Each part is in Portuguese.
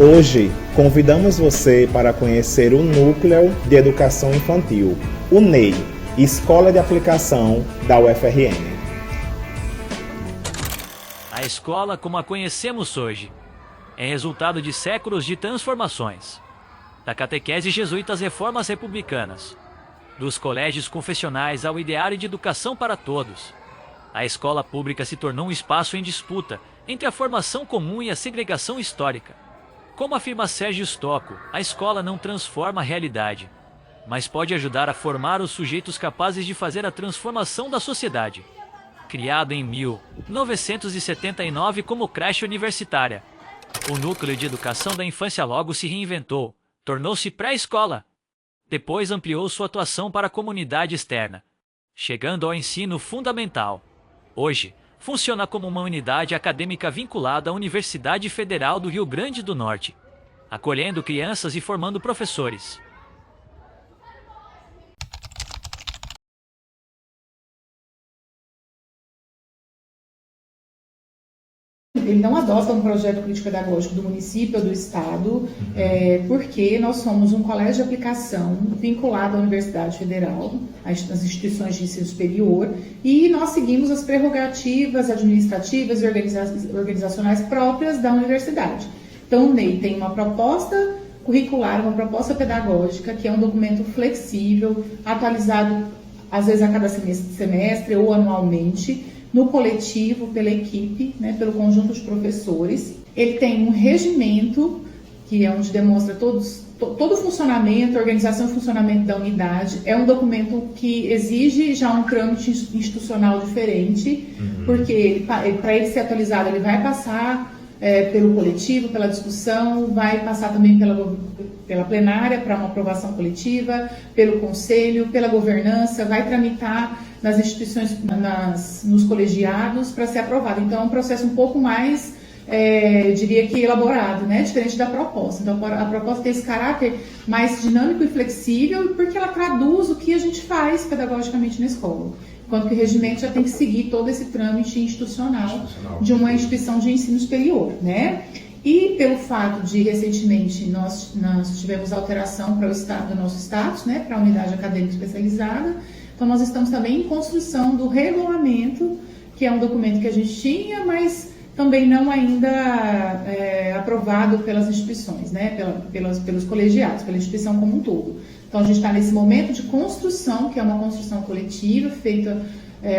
Hoje, convidamos você para conhecer o Núcleo de Educação Infantil, o NEI, Escola de Aplicação da UFRN. A escola como a conhecemos hoje é resultado de séculos de transformações, da catequese jesuíta às reformas republicanas, dos colégios confessionais ao ideário de educação para todos. A escola pública se tornou um espaço em disputa entre a formação comum e a segregação histórica. Como afirma Sérgio Stocco, a escola não transforma a realidade, mas pode ajudar a formar os sujeitos capazes de fazer a transformação da sociedade. Criado em 1979 como creche universitária, o Núcleo de Educação da Infância logo se reinventou, tornou-se pré-escola. Depois ampliou sua atuação para a comunidade externa, chegando ao ensino fundamental. Hoje, funciona como uma unidade acadêmica vinculada à Universidade Federal do Rio Grande do Norte, acolhendo crianças e formando professores. Ele não adota um projeto político-pedagógico do município ou do estado, porque nós somos um colégio de aplicação vinculado à Universidade Federal, às instituições de ensino superior, e nós seguimos as prerrogativas administrativas e organizacionais próprias da universidade. Então, o NEI tem uma proposta curricular, uma proposta pedagógica, que é um documento flexível, atualizado às vezes a cada semestre ou anualmente, no coletivo, pela equipe, pelo conjunto de professores. Ele tem um regimento, que é onde demonstra todo o funcionamento, a organização e funcionamento da unidade. É um documento que exige já um trâmite institucional diferente, porque para ele ser atualizado, ele vai passar pelo coletivo, pela discussão, vai passar também pela plenária para uma aprovação coletiva, pelo conselho, pela governança, vai tramitar nas instituições, nos colegiados para ser aprovado. Então, é um processo um pouco mais, diria que elaborado, diferente da proposta. Então, a proposta tem esse caráter mais dinâmico e flexível, porque ela traduz o que a gente faz pedagogicamente na escola. Enquanto que o regimento já tem que seguir todo esse trâmite institucional de uma instituição de ensino superior, E pelo fato de, recentemente, nós tivemos alteração para o nosso status, para a unidade acadêmica especializada. Então, nós estamos também em construção do regulamento, que é um documento que a gente tinha, mas também não ainda aprovado pelas instituições, pelos colegiados, pela instituição como um todo. Então, a gente está nesse momento de construção, que é uma construção coletiva, feita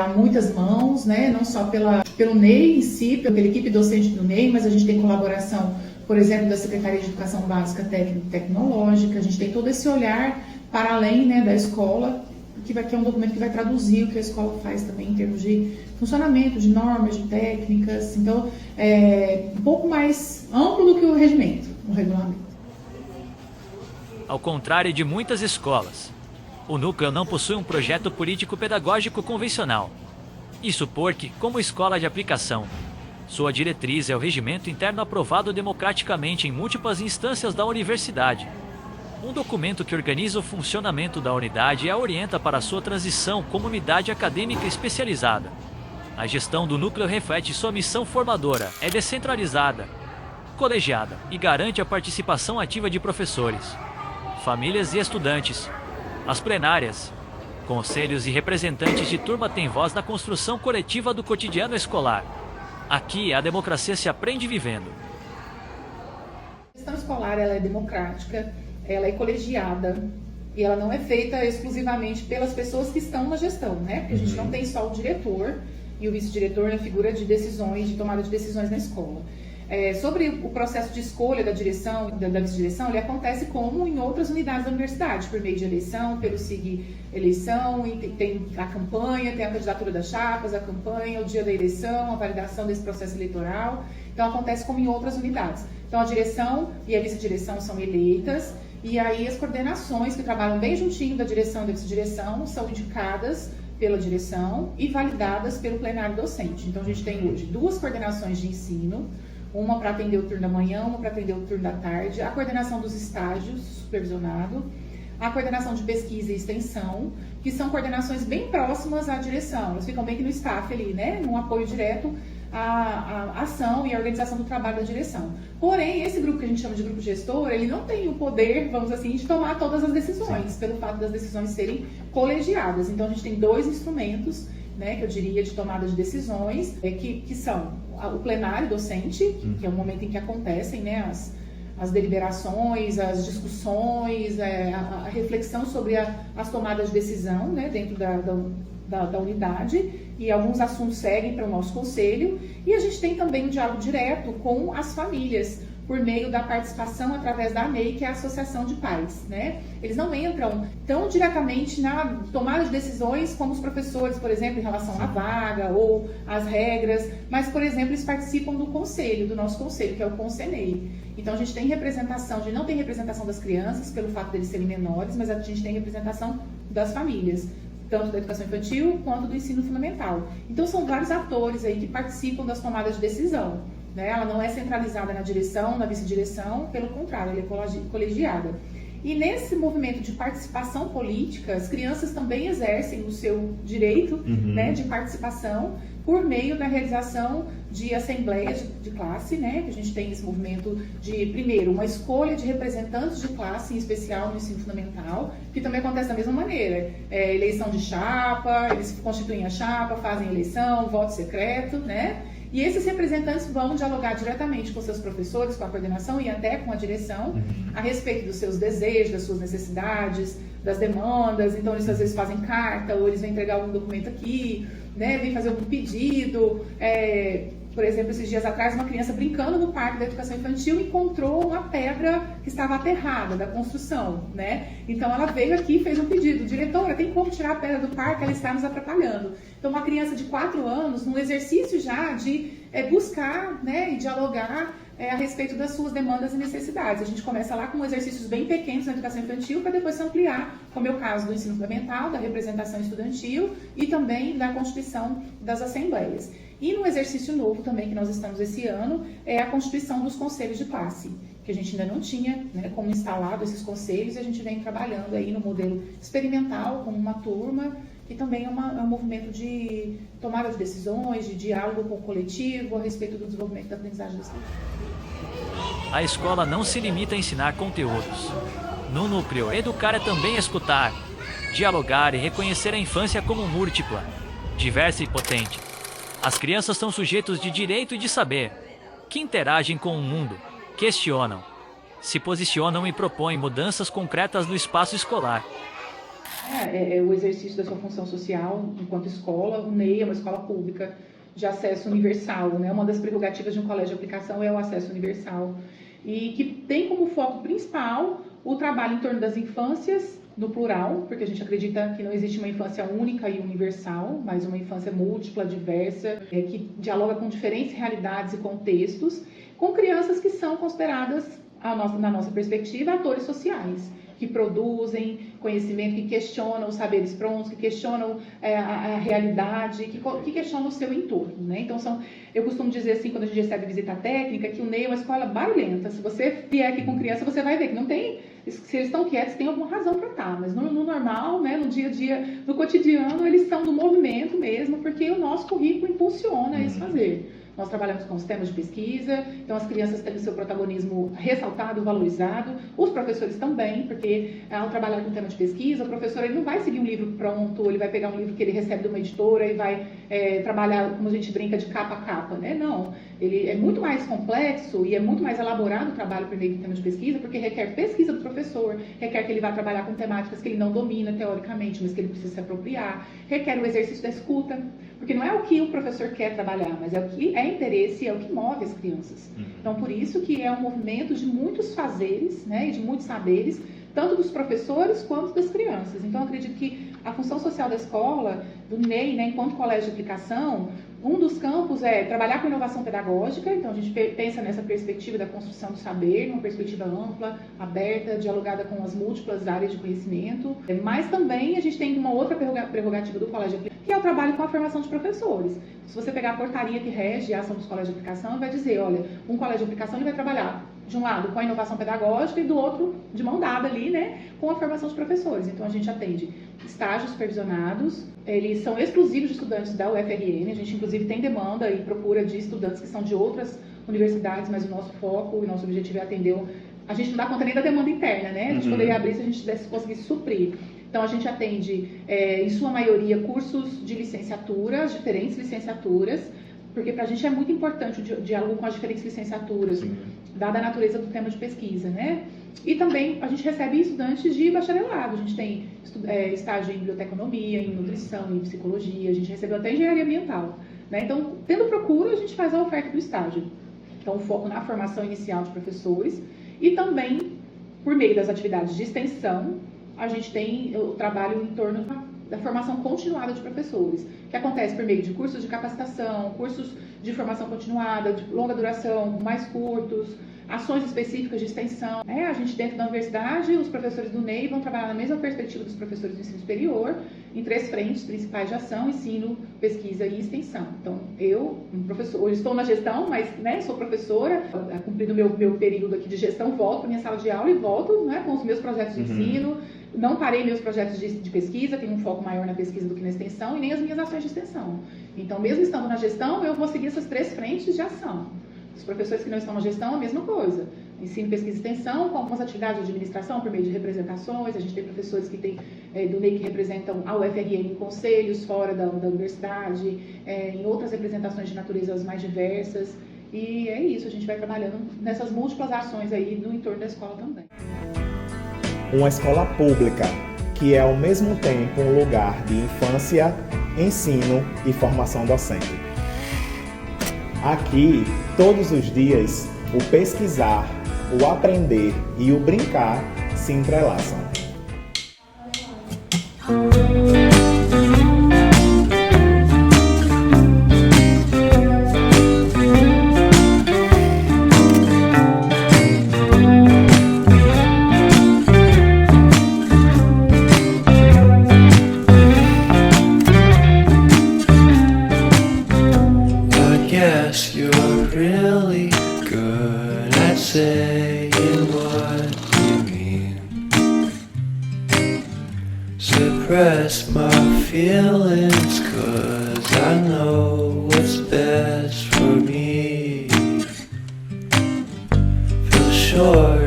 a muitas mãos, não só pelo NEI em si, pela equipe docente do NEI, mas a gente tem colaboração, por exemplo, da Secretaria de Educação Básica Técnica e Tecnológica. A gente tem todo esse olhar para além da escola, que é um documento que vai traduzir o que a escola faz também em termos de funcionamento, de normas, de técnicas. Então, é um pouco mais amplo do que o regimento, o regulamento. Ao contrário de muitas escolas, o Núcleo não possui um projeto político-pedagógico convencional. Isso porque, como escola de aplicação, sua diretriz é o regimento interno aprovado democraticamente em múltiplas instâncias da universidade. Um documento que organiza o funcionamento da unidade e a orienta para a sua transição como unidade acadêmica especializada. A gestão do Núcleo reflete sua missão formadora, é descentralizada, colegiada e garante a participação ativa de professores, famílias e estudantes. As plenárias, conselhos e representantes de turma têm voz na construção coletiva do cotidiano escolar. Aqui, a democracia se aprende vivendo. A gestão escolar ela é democrática, ela é colegiada e ela não é feita exclusivamente pelas pessoas que estão na gestão, Porque a gente não tem só o diretor e o vice-diretor na figura de decisões, de tomada de decisões na escola. Sobre o processo de escolha da direção, da vice-direção, ele acontece como em outras unidades da universidade, por meio de eleição, pelo SIG eleição, e tem a campanha, tem a candidatura das chapas, a campanha, o dia da eleição, a validação desse processo eleitoral. Então, acontece como em outras unidades. Então, a direção e a vice-direção são eleitas, e aí as coordenações que trabalham bem juntinho da direção e da vice-direção são indicadas pela direção e validadas pelo plenário docente. Então, a gente tem hoje 2 coordenações de ensino, uma para atender o turno da manhã, uma para atender o turno da tarde, a coordenação dos estágios supervisionado, a coordenação de pesquisa e extensão, que são coordenações bem próximas à direção, elas ficam bem que no staff ali, num apoio direto a ação e a organização do trabalho da direção. Porém, esse grupo que a gente chama de grupo gestor, ele não tem o poder, vamos assim, de tomar todas as decisões, pelo fato das decisões serem colegiadas. Então, a gente tem 2 instrumentos, né, que eu diria, de tomada de decisões, que são o plenário docente, que é o momento em que acontecem, né, as deliberações, as discussões, a reflexão sobre as tomadas de decisão, né, dentro da unidade, e alguns assuntos seguem para o nosso conselho. E a gente tem também um diálogo direto com as famílias, por meio da participação através da AMEI, que é a Associação de Pais, né? Eles não entram tão diretamente na tomada de decisões como os professores, por exemplo, em relação à vaga ou às regras, mas, por exemplo, eles participam do conselho, do nosso conselho, que é o Conselhei. Então, a gente tem representação, a gente não tem representação das crianças, pelo fato deles serem menores, mas a gente tem representação das famílias, tanto da educação infantil quanto do ensino fundamental. Então, são vários atores aí que participam das tomadas de decisão, né? Ela não é centralizada na direção, na vice-direção, pelo contrário, ela é colegiada. E nesse movimento de participação política, as crianças também exercem o seu direito, né, de participação por meio da realização de assembleias de classe, né, que a gente tem esse movimento de, primeiro, uma escolha de representantes de classe, em especial no ensino fundamental, que também acontece da mesma maneira. Eleição de chapa, eles constituem a chapa, fazem eleição, voto secreto, né? E esses representantes vão dialogar diretamente com seus professores, com a coordenação e até com a direção, a respeito dos seus desejos, das suas necessidades, das demandas. Então, eles às vezes fazem carta, ou eles vêm entregar algum documento aqui, né, vêm fazer algum pedido. Por exemplo, esses dias atrás, uma criança brincando no parque da educação infantil encontrou uma pedra que estava aterrada da construção, né? Então, ela veio aqui e fez um pedido: diretora, tem como tirar a pedra do parque? Ela está nos atrapalhando. Então, uma criança de 4 anos, num exercício já de buscar, né, e dialogar a respeito das suas demandas e necessidades. A gente começa lá com exercícios bem pequenos na educação infantil, para depois se ampliar, como é o caso do ensino fundamental, da representação estudantil e também da constituição das assembleias. E no exercício novo também que nós estamos esse ano, é a constituição dos conselhos de classe, que a gente ainda não tinha, né, como instalado esses conselhos, e a gente vem trabalhando aí no modelo experimental, com uma turma, que também é um movimento de tomada de decisões, de diálogo com o coletivo a respeito do desenvolvimento da aprendizagem das crianças. A escola não se limita a ensinar conteúdos. No núcleo, educar é também escutar, dialogar e reconhecer a infância como múltipla, diversa e potente. As crianças são sujeitos de direito e de saber, que interagem com o mundo, questionam, se posicionam e propõem mudanças concretas no espaço escolar. O exercício da sua função social enquanto escola. O NEI é uma escola pública de acesso universal, né? Uma das prerrogativas de um colégio de aplicação é o acesso universal, e que tem como foco principal o trabalho em torno das infâncias, no plural, porque a gente acredita que não existe uma infância única e universal, mas uma infância múltipla, diversa, que dialoga com diferentes realidades e contextos, com crianças que são consideradas, na nossa perspectiva, atores sociais, que produzem conhecimento, que questionam os saberes prontos, que questionam a realidade, que questionam o seu entorno, né? Então, eu costumo dizer assim, quando a gente recebe visita técnica, que o NEI é uma escola barulhenta. Se você vier aqui com criança, você vai ver que não tem, se eles estão quietos, tem alguma razão para estar, mas no normal, né, no dia a dia, no cotidiano, eles são do movimento mesmo, porque o nosso currículo impulsiona esse fazer. Nós trabalhamos com os temas de pesquisa, então as crianças têm o seu protagonismo ressaltado, valorizado, os professores também, porque ao trabalhar com tema de pesquisa, o professor ele não vai seguir um livro pronto, ele vai pegar um livro que ele recebe de uma editora e vai trabalhar, como a gente brinca, de capa a capa, né? Não, ele é muito mais complexo e é muito mais elaborado o trabalho por meio do tema de pesquisa, porque requer pesquisa do professor, requer que ele vá trabalhar com temáticas que ele não domina teoricamente, mas que ele precisa se apropriar, requer o exercício da escuta, porque não é o que o professor quer trabalhar, mas é o que é interesse, é o que move as crianças. Então, por isso que é um movimento de muitos fazeres, né, e de muitos saberes, tanto dos professores quanto das crianças. Então, eu acredito que a função social da escola, do NEI, né, enquanto colégio de aplicação, um dos campos é trabalhar com inovação pedagógica. Então, a gente pensa nessa perspectiva da construção do saber, uma perspectiva ampla, aberta, dialogada com as múltiplas áreas de conhecimento. Mas também a gente tem uma outra prerrogativa do colégio de aplicação, que é o trabalho com a formação de professores. Se você pegar a portaria que rege a ação dos colégios de aplicação, ele vai dizer, olha, um colégio de aplicação ele vai trabalhar, de um lado, com a inovação pedagógica e do outro, de mão dada ali, né, com a formação de professores. Então, a gente atende estágios supervisionados. Eles são exclusivos de estudantes da UFRN. A gente, inclusive, tem demanda e procura de estudantes que são de outras universidades, mas o nosso foco e o nosso objetivo é atender. A gente não dá conta nem da demanda interna, né? A gente poderia abrir se a gente conseguisse suprir. Então, a gente atende, em sua maioria, cursos de licenciatura, diferentes licenciaturas, porque para a gente é muito importante o diálogo com as diferentes licenciaturas, sim, dada a natureza do tema de pesquisa, né? E também a gente recebe estudantes de bacharelado, a gente tem estágio em biblioteconomia, em nutrição, em psicologia, a gente recebeu até engenharia ambiental, né? Então, tendo procura, a gente faz a oferta do estágio. Então, o foco na formação inicial de professores e também, por meio das atividades de extensão, a gente tem o trabalho em torno da formação continuada de professores, que acontece por meio de cursos de capacitação, cursos de formação continuada, de longa duração, mais curtos, ações específicas de extensão. A gente dentro da universidade, os professores do NEI vão trabalhar na mesma perspectiva dos professores do ensino superior, em 3 frentes principais de ação: ensino, pesquisa e extensão. Então, eu, hoje estou na gestão, mas sou professora, cumprido meu período aqui de gestão, volto para minha sala de aula e volto com os meus projetos de ensino. Não parei meus projetos de pesquisa, tenho um foco maior na pesquisa do que na extensão, e nem as minhas ações de extensão. Então, mesmo estando na gestão, eu vou seguir essas 3 frentes de ação. Os professores que não estão na gestão, a mesma coisa. Ensino, pesquisa e extensão, com algumas atividades de administração por meio de representações. A gente tem professores que tem do NEI que representam a UFRN em conselhos fora da universidade, em outras representações de naturezas mais diversas. E é isso, a gente vai trabalhando nessas múltiplas ações aí no entorno da escola também. Uma escola pública que é ao mesmo tempo um lugar de infância, ensino e formação docente. Aqui, todos os dias, o pesquisar, o aprender e o brincar se entrelaçam. You're really good at saying what you mean. Suppress my feelings, 'cause I know what's best for me. Feel sure